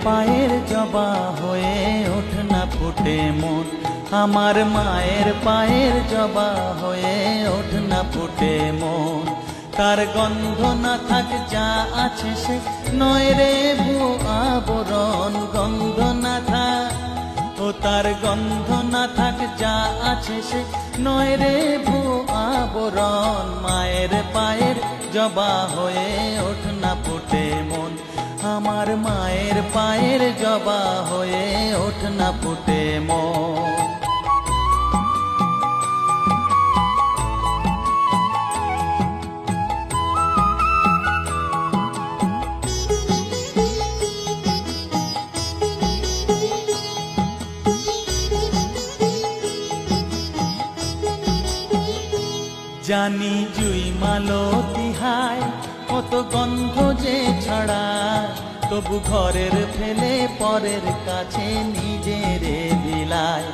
পায়ের জবা হয়ে ওঠ না ফুটে মন, আমার মায়ের পায়ের জবা হয়ে ওঠ না ফুটে মন। তার গন্ধ না থাক যা আছে সে নয় রে ভুয়ো আবরণ, গন্ধ না থাক ও তার গন্ধ না থাক যা আছে সে নয় রে ভুয়ো আবরণ। মায়ের পায়ের জবা হয়ে ওঠ না ফুটে মন, আমার মায়ের পায়ের জবা হয়ে ওঠ না ফুটে মন। জানি জুই মালতী হায় কত গন্ধ যে ছড়ায়, তবু ঘরের ফেলে পরের কাছে নিজেরে বিলায়।